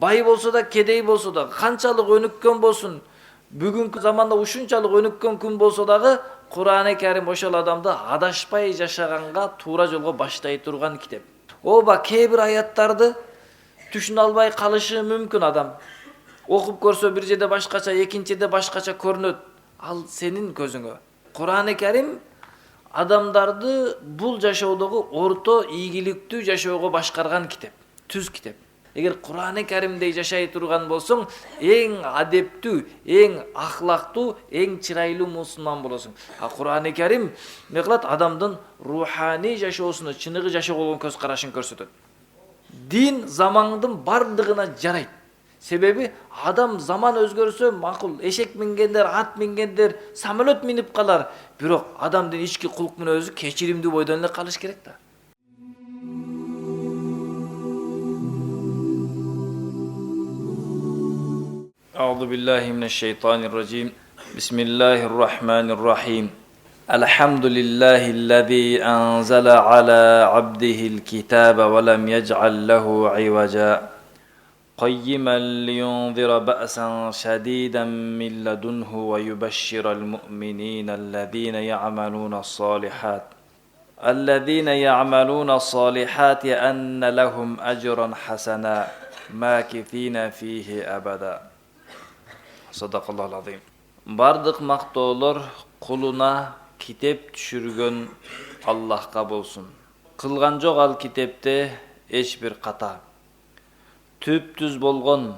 бай болсо да, кедей болсо да, канчалык өнүккөн болсун, бүгүнкү заманда ушунчалык өнүккөн күн болсо дагы Кур'ан-ы Карим ошол адамды адашпай жашаганга, туура жолго баштай турган китеп. Ооба кээ бир аяттарды түшүнө албай калышы мүмкүн адам. Окуп көрсө бир жерде башкача, экинчиде башкача көрүнөт. Ал сенин көзүңө. Кур'ан-ы Карим адамдарды бул жашоодогу орто ийгиликтүү жашоого башкарган китеп, түз китеп. Эгер Кур'ан-ы Каримдей жашай турган болсоң, эң адептүү, эң ахлактуу, эң чырайлуу мусулман болосуң. А Кур'ан-ы Карим эмне кылат? Адамдын руханий жашоосуна, чыныгы жашоого болгон көз карашын көрсөтөт. Дин замандын бардыгына жарайт. Себеби адам заман өзгөрсө макул, эшек мингендер, ат мингендер, самолет минип калар. Бирок адамдын ички кулк мүнөзү кечиримдүү бойдон эле калыш керек да. أعوذ بالله من الشيطان الرجيم بسم الله الرحمن الرحيم الحمد لله الذي أنزل على عبده الكتاب ولم يجعل له عوجا قيما لينذر بأسا شديدا من لدنه ويبشر المؤمنين الذين يعملون الصالحات أن لهم أجرا حسنا ماكثين فيه أبدا. Sadaqallahul azim. Бардык мактоолор кулуна китеп түшүргөн Аллахка болсун. Кылган жок ал китепте эч бир ката. Түп-түз болгон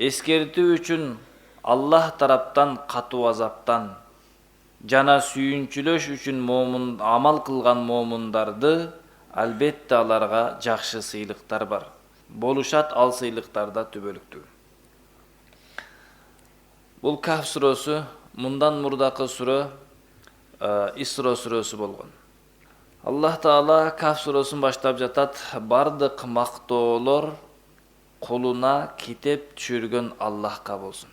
эскертүү үчүн Аллах тараптан катуу азаптан жана сүйүнчүлөш үчүн амал кылган момундарды албетте аларга жакшы сыйлыктар бар. Болушат ал сыйлыктарда түбөлүктүү. Бул Кахф сүрөсү мындан мурдакы сүрө Исра сүрөсү болгон. Аллах Таала Кахф сүрөсүн баштап жатат: бардык мактоолор кулуна китеп түшүргөн Аллахка болсун.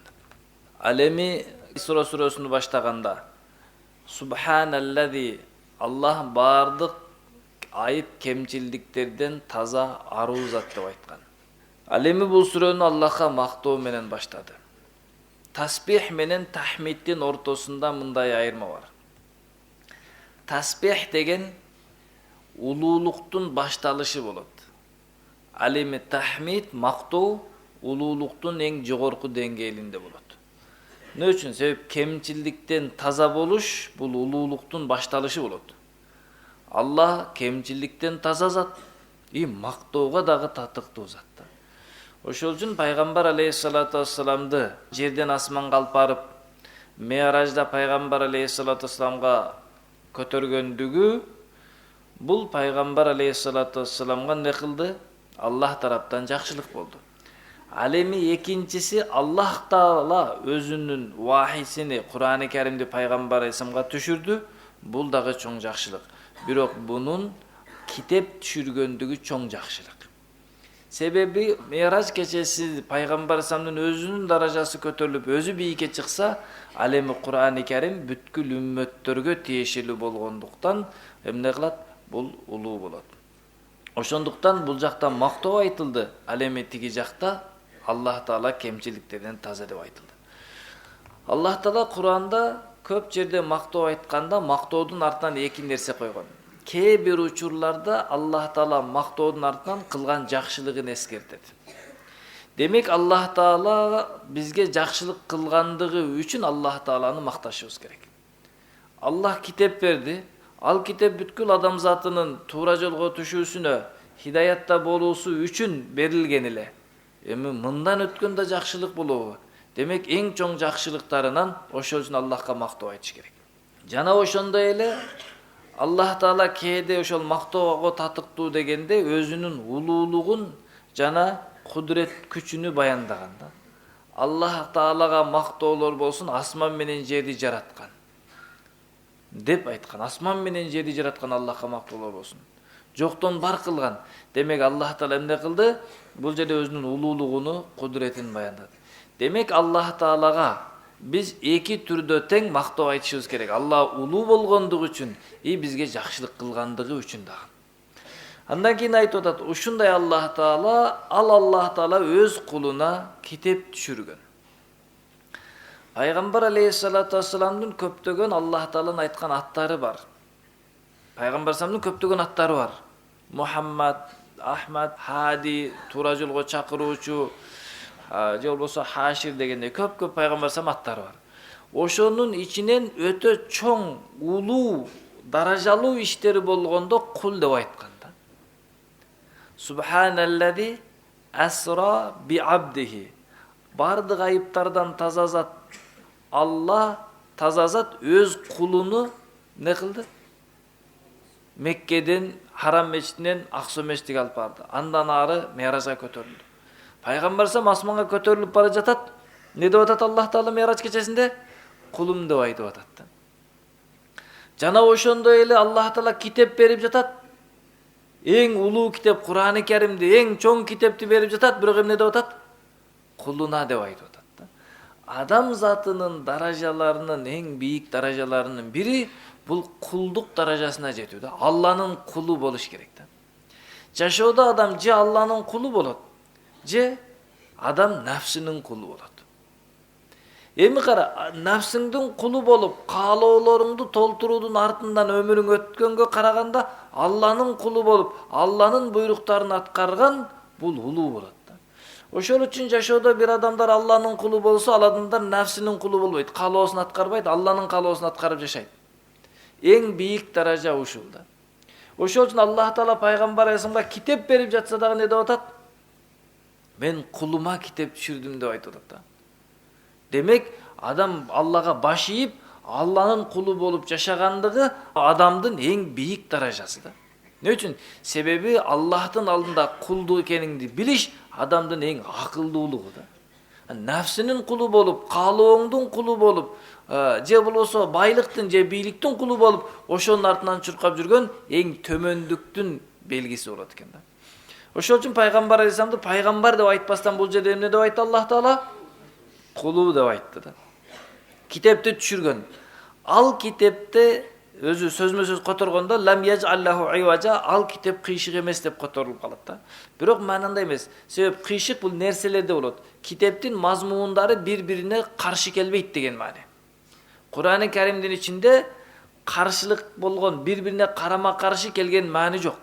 Ал эми Исра сүрөсүн баштаганда Субханаллази, Аллах бардык айып кемчилдиктерден таза аруу зат деп айткан. Ал эми бул сүрөнү Аллахка мактоо менен баштады. Таспих менен тахмиддин ортосунда мындай айырма бар. Таспих деген улуулуктун башталышы болот. Ал эми тахмид, мактоо улуулуктун эң жогорку деңгээлинде болот. Эмне үчүн? Себеп кемчилдиктен таза болуш бул улуулуктун башталышы болот. Аллах кемчилдиктен таза зат, мактоого дагы татыктуу зат. Ошол үчүн пайгамбар алейхиссалату вассаламды жерден асманга алып барып, Ме'ражда пайгамбар алейхиссалату вассаламга көтөргөндүгү бул пайгамбар алейхиссалату вассаламга эмне кылды? Аллах тараптан жакшылык болду. Ал эми экинчиси Аллах Таала өзүнүн вахисини, Кур'ан-ы Каримди пайгамбар алейхиссаламга түшүрдү. Бул дагы чоң жакшылык. Бирок бунун китеп түшүргөндүгү чоң жакшылык. Себеби Ме'раж кечеси пайгамбар алейхиссаламдын өзүнүн даражасы көтөрүлүп, өзү бийикке чыкса, ал эми Кур'ан-ы Карим бүткүл үммөттөргө тиешелүү болгондуктан эмне кылат? Бул улуу болот. Ошондуктан бул жакта мактоо айтылды, ал эми тиги жакта Аллах Таала кемчиликтерден таза деп айтылды. Аллах Таала Кур'анда көп жерде мактоо айтканда мактоодун артынан эки нерсе койгон. Кээ бир учурларда Аллах Таала мактоодун артынан кылган жакшылыгын эскертет. Демек Аллах Таала бизге жакшылык кылгандыгы үчүн Аллах Тааланы макташыбыз керек. Аллах китеп берди. Ал китеп бүткүл адамзатынын туура жолго түшүүсүнө, хидаятта болуусу үчүн берилген эле. Эми мындан өткөн да жакшылык болобу? Демек эң чоң жакшылыктарынан ошол үчүн Аллахка мактоо айтыш керек. Жана ошондой эле Аллах Таала кээде ошол мактоого татыктуу дегенде өзүнүн улуулугун жана кудурет күчүнү баяндаганда. Аллах Таалага мактоолор болсун, асман менен жерди жараткан деп айткан. Асман менен жерди жараткан Аллахка мактоолор болсун. Жоктон бар кылган. Демек Аллах Таала эмне кылды? Бул жерде өзүнүн улуулугуну, кудуретин баяндады. Демек Аллах Таалага биз эки түрдө тең мактоо айтышыбыз керек. Алла улуу болгондугу үчүн, бизге жакшылык кылгандыгы үчүн дагы. Андан кийин айтып атат, ушундай Аллах Таала өз кулуна китеп түшүргөн. Пайгамбар алейхиссалату вассаламдын көптөгөн Аллах Тааланын айткан аттары бар. Пайгамбар саламдын көптөгөн аттары бар. Мухаммад, Ахмад, Хади, туура жолго чакыруучу, же болбосо Хашир дегендей көп пайгамбар салам аттары бар. Ошонун ичинен өтө чоң, улуу, даражалуу иштери болгондо кул деп айткан да. Субханаллази асра би абдихи. Бардык айыптардан таза зат Алла, таза зат өз кулуну не кылды? Меккеден, Харам мечитинен Аксо мечитиге алып барды. Андан ары Миражга көтөрүлдү. Пайгамбар салам асманга көтөрүлүп бара жатат. Не деп атат Аллах Таала Мираж кечесинде? Кулум деп айтып атат. Жана ошондой эле Аллах Таала китеп берип жатат. Эң улуу китеп Кур'ан-ы Каримди, эң чоң китепти берип жатат, бирок эмне деп атат? Кулуна деп айтып атат. Адам затынын даражаларынын эң бийик даражаларынын бири бул кулдук даражасына жетүү да. Алланын кулу болуш керек да. Жашоодо адам же Алланын кулу болот, же адам нафсинин кулу болот. Эми кара, нафсиңдин кулу болуп, каалоолоруңду толтуруудун артынан өмүрүң өткөнгө караганда, Алланын кулу болуп, Алланын буйруктарын аткарган бул улуу болот да. Ошол үчүн жашоодо бир адамдар Алланын кулу болсо, ал адамдар нафсинин кулу болбойт, каалоосун аткарбайт, Алланын каалоосун аткарып жашайт. Эң бийик даража ушул да. Ошол үчүн Аллах Таала пайгамбар алейхисаламга китеп берип жатса дагы не деп атат? Мен кулума китеп түшүрдүм деп айтып атат да. Демек, адам Аллага баш ийип, Алланын кулу болуп жашагандыгы адамдын эң бийик даражасы да. Не үчүн? Себеби Аллахтын алдында кулдуу экениңди билиш адамдын эң акылдуулугу да. Нафсинин кулу болуп, каалооңдун кулу болуп, же болбосо байлыктын же бийликтин кулу болуп, ошонун артынан чуркап жүргөн эң төмөндүктүн белгиси болот экен да. Ошол үчүн пайгамбар алейхисаламды пайгамбар деп айтпастан бул жерде эмне деп айтты Аллах Таала? Кулу деп айтты да. Китепти түшүргөн. Ал китепте өзү сөзмө-сөз которгондо лам яжаллаху айважа, ал китеп кыйшык эмес деп которулуп калат да. Бирок маанында эмес. Себеп кыйшык бул нерселерде болот. Китептин мазмуундары бири-бирине каршы келбейт деген маани. Кур'ан-ы Каримдин ичинде каршылык болгон, бири-бирине карама-каршы келген маани жок.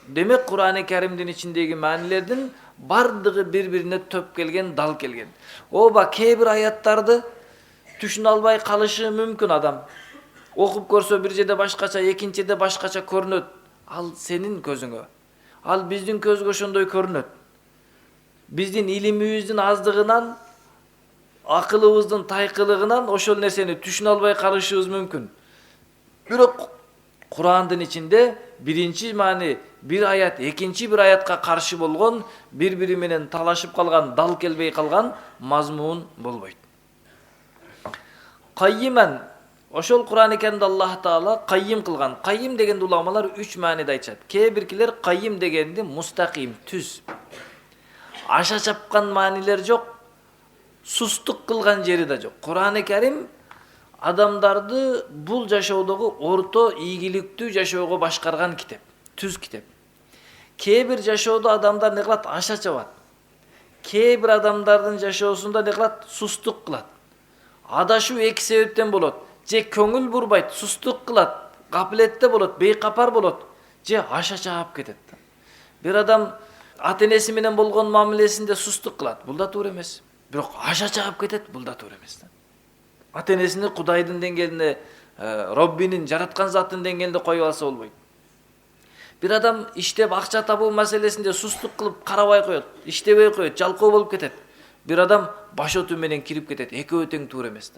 Демек Кур'ан-ы Каримдин ичиндеги маанилердин бардыгы бири-бирине төп келген, дал келген. Оба кээ бир аяттарды түшүнө албай калышы мүмкүн адам. Окуп көрсө бир жерде башкача, экинчиде башкача көрүнөт. Ал сенин көзүңө. Ал биздин көзгө ошондой көрүнөт. Биздин илимибиздин аздыгынан, акылыбыздын тайкылыгынан ошол нерсени түшүнө албай калышыбыз мүмкүн. Бирок Кур'андын ичинде биринчи маани бир аят экинчи бир аятка каршы болгон, бири-бири менен талашып калган, дал келбей калган мазмун болбойт. Каййиман, ошол Кур'ан-ы Каримде Аллах Таала каййим кылган. Каййим дегенди уламалар 3 мааниде айтышат. Кээ биркилер каййим дегенди мустаким, түз. Аша чапкан маанилер жок, сустук кылган жери да жок. Кур'ан-ы Карим адамдарды бул жашоодогу орто ийгиликтүү жашоого башкарган китеп, түз китеп. Кээ бир жашоодо адамдар не кылат? Аша чабат. Кээ бир адамдардын жашоосунда не кылат? Сустук кылат. Адашуу эки себептен болот. Же көңүл бурбайт, сустук кылат, гаплетте болот, бейкапар болот, же аша чаап кетет. Бир адам ата-энеси менен болгон мамилесинде сустук кылат, бул да туура эмес. Бирок аша чаап кетет, бул да туура эмес. Ата-энесини Кудайдын деңгээлине, Роббинин жараткан заттын деңгээлинде коюп алса болбойт. Бир адам иштеп акча табуу маселесинде сустук кылып карабай коет, иштебей коет, жалкоо болуп кетет. Бир адам башоту менен кирип кетет, экөө тең туура эмес.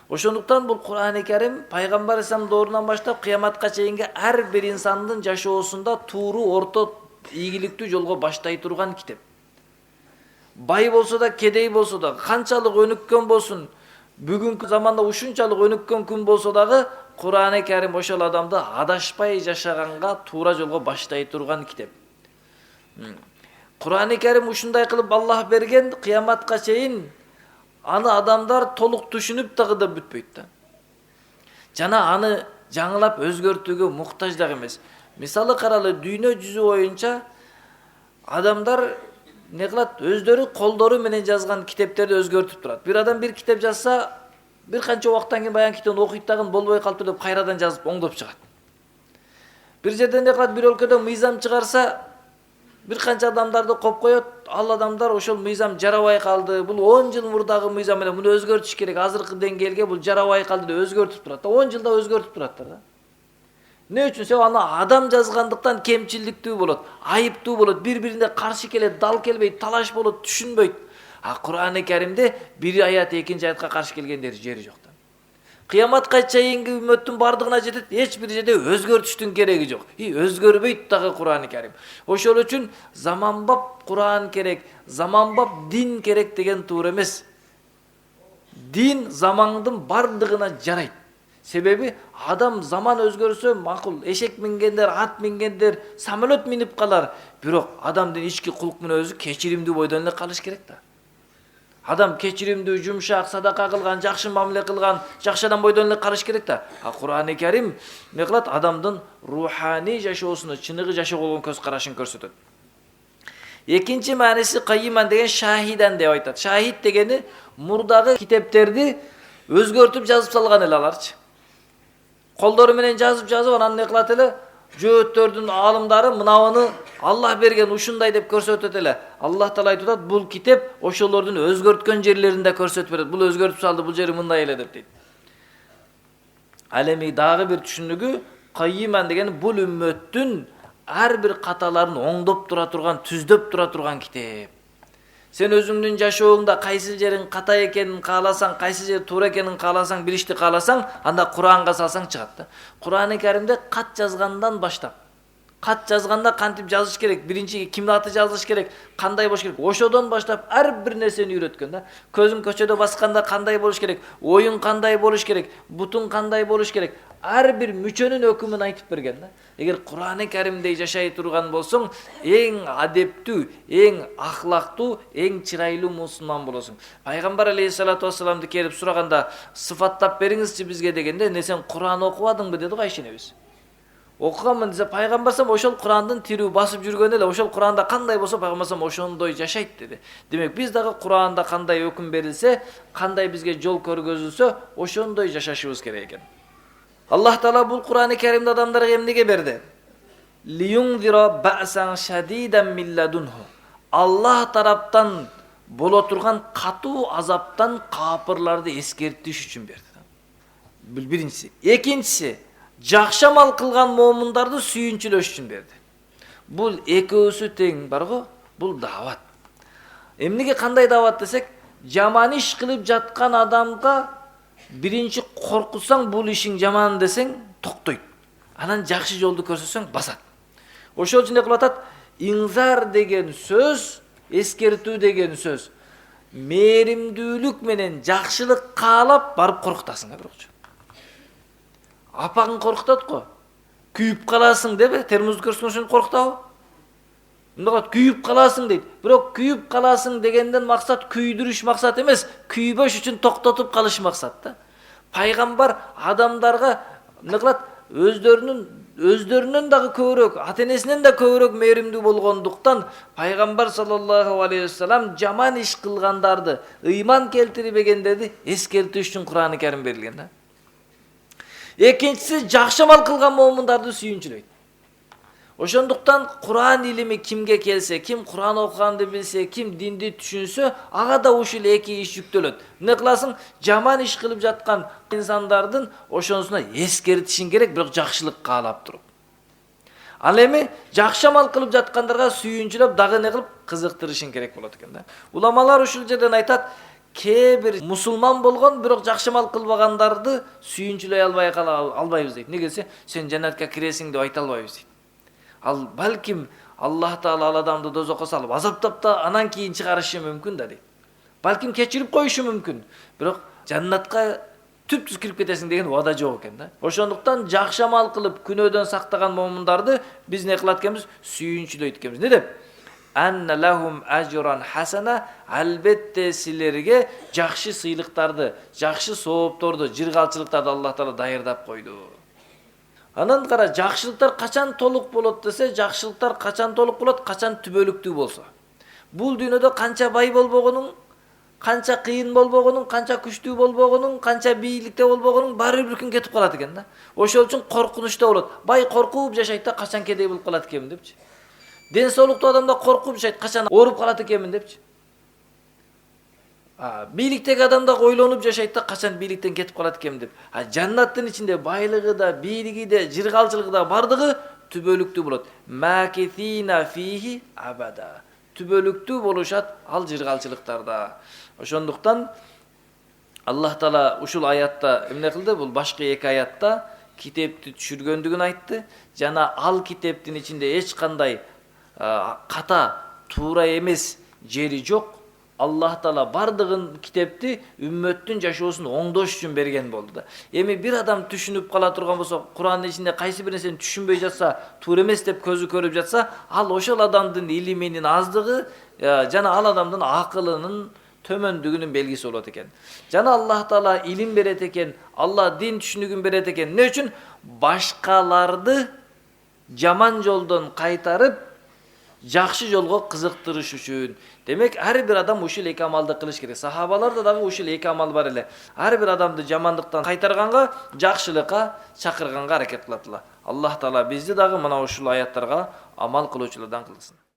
Ошондуктан бул Кур'ан-ы Карим пайгамбар алейхисалам доорунан баштап кыяматка чейинге ар бир инсандын жашоосунда тууру орто ийгиликтүү жолго баштай турган китеп. Бай болсо да, кедей болсо да, канчалык өнүккөн болсун, бүгүнкү заманда ушунчалык өнүккөн күн болсо дагы Кур'ан-ы Карим ошол адамды адашпай жашаганга туура жолго баштай турган китеп. Кур'ан-ы Карим ушундай кылып Аллах берген, кыяматка чейин аны адамдар толук түшүнүп дагы да бүтпөйт да. Жана аны жаңылап өзгөртүүгө муктаж дагы эмес. Мисалы каралы, дүйнө жүзү боюнча адамдар не кылат? Өздөрү колдору менен жазган китептерди өзгөртүп турат. Бир адам бир китеп жазса, бир канча убакыттан кийин баягы китепти окуйт дагы болбой калыптыр деп кайрадан жазып оңдоп чыгат. Бир жерден не кылат? Бир өлкөдө мыйзам чыгарса, бир канча адамдарды коп коет, ал адамдар ошол мыйзам жарабай калды. Бул 10 жыл мурдагы мыйзам эле, муну өзгөртүш керек. Азыркы деңгээлге бул жарабай калды деп өзгөртүп турат. 10 жылда өзгөртүп тураттар да. Не үчүн? Себеби аны адам жазгандыктан кемчиликтүү болот, айыптуу болот, бири-бирине каршы келет, дал келбейт, талаш болот, түшүнбөйт. Кур'ан-ы Каримде бир аят экинчи аятка каршы келгендер жери жок да. Кыяматка чейинки үммөттүн бардыгына жетет, эч бир жерде өзгөртүштүн кереги жок. Өзгөрбөйт дагы Кур'ан-ы Карим. Ошол үчүн заманбап Кур'ан керек, заманбап дин керек деген туура эмес. Дин замандын бардыгына жарайт. Себеби адам заман өзгөрсө макул, эшек мингендер, ат мингендер, самолет минип калар. Бирок адамдын ички кулк мүнөзү кечиримдүү бойдон эле калыш керек да. Адам кечиримдүү, жумшак, садака кылган, жакшы мамиле кылган, жакшы адам бойдон эле калыш керек да. Кур'ан-ы Карим не кылат? Адамдын руханий жашоосуна, чыныгы жашоого болгон көз карашын көрсөтөт. Экинчи мааниси кайыман деген шахидан деп айтат. Шахид дегени мурдагы китептерди өзгөртүп жазып салган эле аларчы. Колдору менен жазып анан не кылат эле? Жөөттөрдүн аалымдары мынабыны Аллах берген ушундай деп көрсөтөт эле. Аллах Таала айтып атат, бул китеп ошолордун өзгөрткөн жерлеринде көрсөтүп берет. Бул өзгөртүп салды, бул жери мындай эле деп дейт. Ал эми дагы бир түшүнүгү, кайыман деген бул үммөттүн ар бир каталарын оңдоп тура турган, түздөп тура турган китеп. Сен өзүңдүн жашооңда кайсы жерин ката экенин кааласаң, кайсы жер туура экенин кааласаң, билишти кааласаң, анда Куранга салсаң чыгат да. Кур'ан-ы Каримде кат жазгандан баштап, кат жазганда кантип жазыш керек, биринчи кимдин аты жазылыш керек, кандай болуш керек, ошодон баштап ар бир нерсени үйрөткөн да. Көзүң көчөдө басканда кандай болуш керек, оюң кандай болуш керек, бутуң кандай болуш керек, ар бир мүчөнүн өкүмүн айтып берген да. Эгер Кур'ан-ы Каримдей жашай турган болсоң, эң адептүү, эң ахлактуу, эң чырайлуу мусулман болосуң. Пайгамбар алейхиссалату вассаламды келип сураганда, сыфаттап бериңизчи бизге дегенде, "Не сен Кур'ан окубадыңбы?" деди го Айша энебиз. Окуганмын десе, пайгамбарсам ошол Кур'андын тирүү басып жүргөн эле, ошол Кур'анда кандай болсо пайгамбарсам ошондой жашайт деди. Демек биз дагы Кур'анда кандай өкүм берилсе, кандай бизге жол көргөзүлсө, ошондой жашашыбыз керек экен. Аллах Таала бул Кур'ан-ы Каримди адамдарга эмнеге берди? Лиюнзира бa'сан шадидан мин ладунху. Аллах тараптан боло турган катуу азаптан капырларды эскертиш үчүн берди. Бул биринчиси. Экинчиси, жакшы амал кылган момундарды сүйүнчүлөш үчүн берди. Бул экөөсү тең барго, бул дават. Эмнеге кандай дават десек, жаман иш кылып жаткан адамга биринчи коркутсаң, бул ишиң жаман десең, токтойт. Анан жакшы жолду көрсөтсөң, басат. Ошол үчүн кылып атат, инзар деген сөз, эскертүү деген сөз, мээримдүүлүк менен жакшылык каалап барып коркутасың, бирокчу. Апаң коркутат го. Күйүп каласың деп, термозду көрсөң коркутабы? Мындай күйүп каласың дейт. Бирок күйүп каласың дегенден максат күйдүрүш максат эмес, күйбөш үчүн токтотуп калыш максат да. Пайгамбар адамдарга эмне кылат? Өздөрүнөн дагы көбүрөөк, ата-энесинен да көбүрөөк мээримдүү болгондуктан пайгамбар саллаллаху алейхи вассалам жаман иш кылгандарды, ыйман келтирбегендерди эскертүү үчүн Кур'ан-ы Карим берилген да. Экинчиси, жакшы амал кылган момундарды сүйүнчүлөйт. Ошондуктан Кур'ан илими кимге келсе, ким Кур'ан окуганды билсе, ким динди түшүнсө, ага да ушул эки иш жүктөлөт. Эмне кыласың? Жаман иш кылып жаткан инсандардын ошонусуна эскертишиң керек, бирок жакшылык каалап туруп. Ал эми жакшы амал кылып жаткандарга сүйүнчүлөп, дагы не кылып кызыктырышың керек болот экен да. Уламалар ушул жерден айтат, кээ бир мусулман болгон, бирок жакшы амал кылбагандарды сүйүнчүлөй албайбыз дейт. Неге десе, сен жаннатка киресиң деп айта албайбыз дейт. Ал балким Аллах Таала ал адамды дозокко салып, азаптап да анан кийин чыгарышы мүмкүн да дейт. Балким кечирип коюшу мүмкүн, бирок жаннатка түптүз кирип кетесиң деген убада жок экен да. Ошондуктан жакшы амал кылып күнөөдөн сактаган момундарды биз не кылат экенбиз? Сүйүнчүлөйт экенбиз. Не деп? Анна лахум ажран хасана, албетте силерге жакшы сыйлыктарды, жакшы соопторду, жыргалчылыктарды Аллах Таала даярдап койду. Анан кара, жакшылыктар качан толук болот десе, жакшылыктар качан толук болот? Качан түбөлүктүү болсо. Бул дүйнөдө канча бай болбогонуң, канча кыйын болбогонуң, канча күчтүү болбогонуң, канча бийликте болбогонуң баары бир күн кетип калат экен да. Ошол үчүн коркунучта болот. Бай коркуп жашайт да, качан кедей болуп калат экенмин депчи. Ден соолуктуу адам да коркуп жашайт, качан ооруп калат экенмин депчи. Бийликтеги адам да ойлонуп жашайт да, качан бийликтен кетип калат экенмин деп. Жаннаттын ичинде байлыгы да, бийлиги да, жыргалчылыгы да бардыгы түбөлүктүү болот. Макифина фихи абада. Түбөлүктүү болушат ал жыргалчылыктарда. Ошондуктан Аллах Таала ушул аятта эмне кылды? Бул башка эки аятта китепти түшүргөндүгүн айтты. Жана ал китептин ичинде эч кандай ката, туура эмес жери жок. Аллах Таала бардыгын китепти үммөттүн жашоосун оңдош үчүн берген болду да. Эми бир адам түшүнүп кала турган болсо, Курандын ичинде кайсы бир нерсени түшүнбөй жатса, туура эмес деп көзү көрүп жатса, ал ошол адамдын илиминин аздыгы жана ал адамдын акылынын төмөндүгүнүн белгиси болот экен. Жана Аллах Таала илим берет экен, Алла дин түшүнүгүн берет экен. Эмне үчүн? Башкаларды жаман жолдон кайтарып, жакшы жолго кызыктырыш үчүн. Демек, ар бир адам ушул эки амалды кылыш керек. Сахабаларда дагы ушул эки амал бар эле. Ар бир адамды жамандыктан кайтарганга, жакшылыкка чакырганга аракет кылатыла. Аллах Таала бизди дагы мына ушул аяттарга амал кылуучулардан кылсын.